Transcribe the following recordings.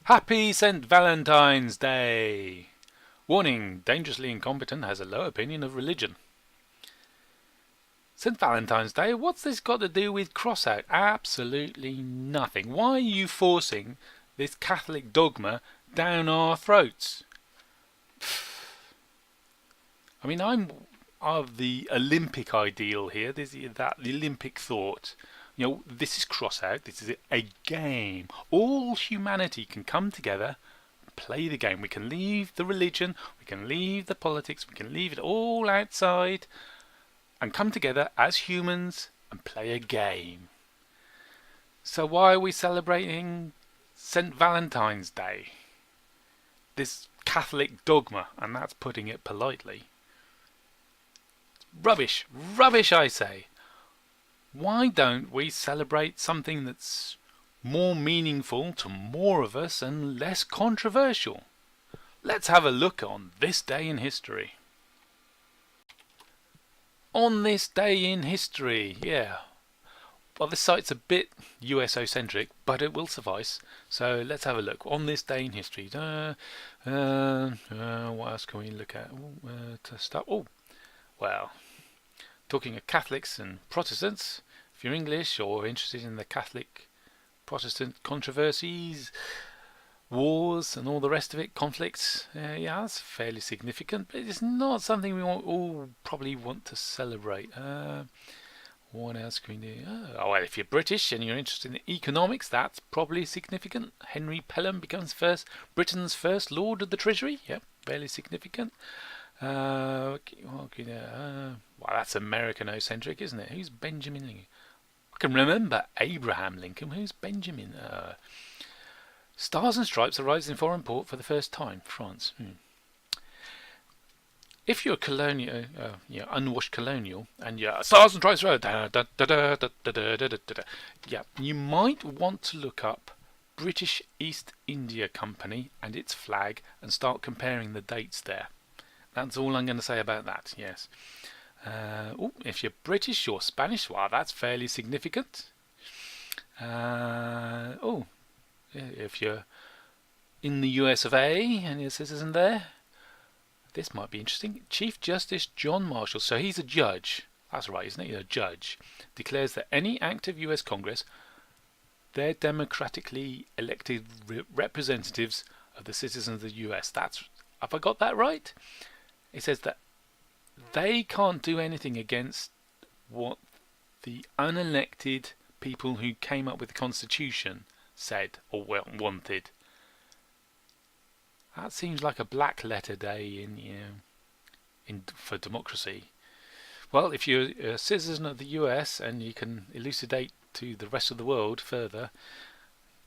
Happy St Valentine's Day! Warning, Dangerously Incompetent has a low opinion of religion. St Valentine's Day, what's this got to do with Crossout? Absolutely nothing. Why are you forcing this Catholic dogma down our throats? I mean, I'm of the Olympic ideal here. There's that the Olympic thought. This is Crossout. This is a game. All humanity can come together, play the game. We can leave the religion, we can leave the politics, we can leave it all outside and come together as humans and play a game. So why are we celebrating St Valentine's Day? This Catholic dogma, and that's putting it politely. Rubbish, rubbish I say. Why don't we celebrate something that's more meaningful to more of us and less controversial? Let's have a look on this day in history. On this day in history, yeah. Well, this site's a bit USO-centric, but it will suffice. So let's have a look. On this day in history. What else can we look at to start? Oh, well, talking of Catholics and Protestants, if you're English or interested in the Catholic Protestant controversies, wars and all the rest of it, conflicts, yeah, that's fairly significant, but it's not something we all probably want to celebrate. What else can we do? Well, if you're British and you're interested in economics, that's probably significant. Henry Pelham becomes Britain's first Lord of the Treasury. Yep, fairly significant. Well, that's Americano-centric, isn't it? Who's Benjamin Lincoln? I can remember Abraham Lincoln. Who's Benjamin? Stars and Stripes arrives in foreign port for the first time. France. If you're colonial, unwashed colonial, and you're Stars and Stripes, yeah, you might want to look up British East India Company and its flag and start comparing the dates there. That's all I'm going to say about that, yes. If you're British or Spanish, well, that's fairly significant. If you're in the US of A and you're a citizen there, this might be interesting. Chief Justice John Marshall, so he's a judge, that's right, isn't he? A judge, declares that any act of US Congress, they're democratically elected representatives of the citizens of the US. Have I got that right? It says that they can't do anything against what the unelected people who came up with the Constitution said or wanted. That seems like a black letter day for democracy. Well, if you're a citizen of the US and you can elucidate to the rest of the world further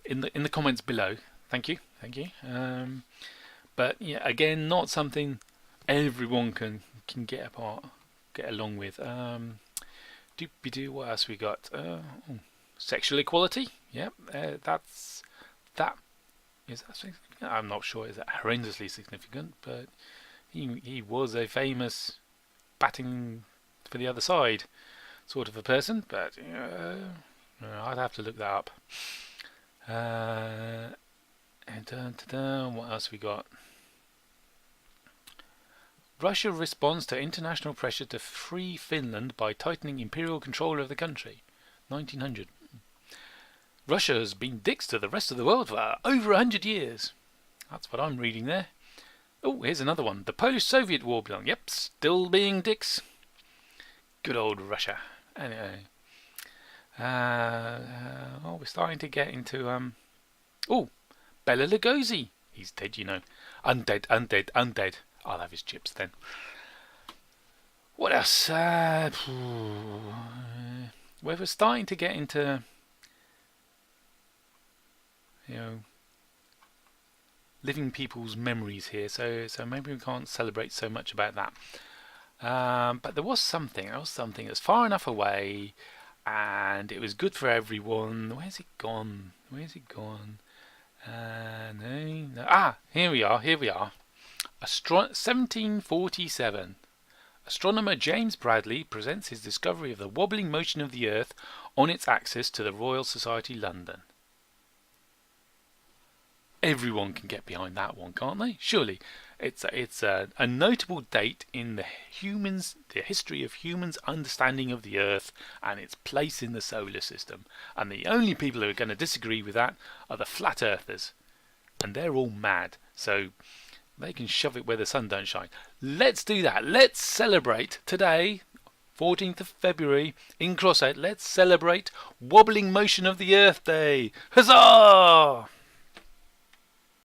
in the comments below, thank you. But yeah, again, not something everyone can get along with. Doopy-doo, what else we got? Sexual equality. Yep, that is that significant? I'm not sure. Is that horrendously significant? But he was a famous batting for the other side sort of a person. But I'd have to look that up. What else we got? Russia responds to international pressure to free Finland by tightening imperial control of the country. 1900. Russia has been dicks to the rest of the world for over 100 years. That's what I'm reading there. Oh, here's another one. The Polish-Soviet War began. Yep, still being dicks. Good old Russia. Anyway. We're starting to get into... Bela Lugosi. He's dead, you know. Undead. I'll have his chips then. What else? We're starting to get into... living people's memories here, so maybe we can't celebrate so much about that. But there was something that's far enough away, and it was good for everyone. Where's it gone? No. Here we are. 1747. Astronomer James Bradley presents his discovery of the wobbling motion of the Earth on its axis to the Royal Society, London. Everyone can get behind that one, can't they? Surely, it's a notable date in the history of humans' understanding of the Earth and its place in the solar system. And the only people who are going to disagree with that are the flat earthers, and they're all mad. So they can shove it where the sun don't shine. Let's do that. Let's celebrate today, 14th of February, in Crossout. Let's celebrate Wobbling Motion of the Earth Day. Huzzah!